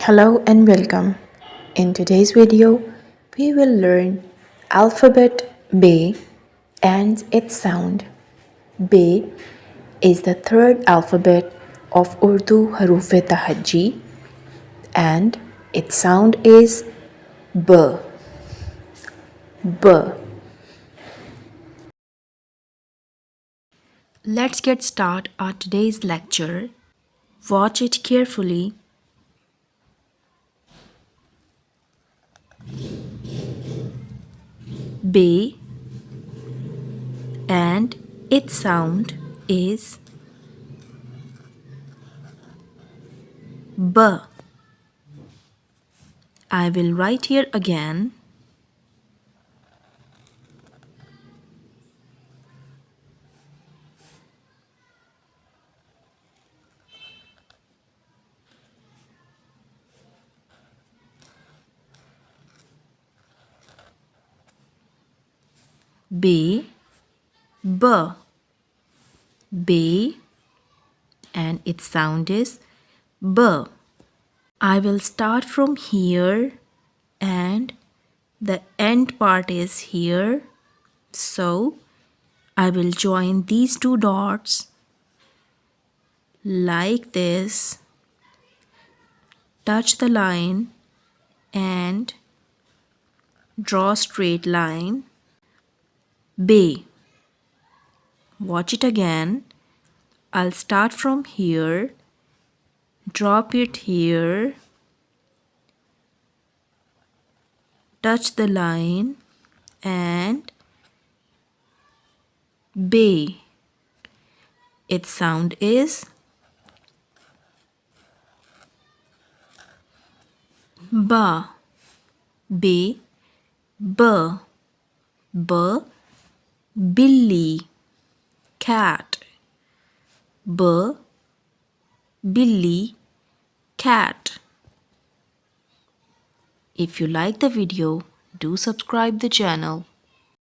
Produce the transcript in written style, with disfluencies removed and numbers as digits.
Hello and welcome. In today's video, we will learn alphabet B and its sound. B is the third alphabet of Urdu Haruf Tahajji and its sound is B. B. Let's get started our today's lecture. Watch it carefully. B and its sound is B. I will write here again. B, B, B, and its sound is B. I will start from here and the end part is here. So I will join these two dots like this, touch the line and draw straight line. B. Watch it again. I'll start from here, drop it here, touch the line and B. Its sound is ba. B, b, b, billy, cat. B, billy, cat. If you like the video, do subscribe the channel.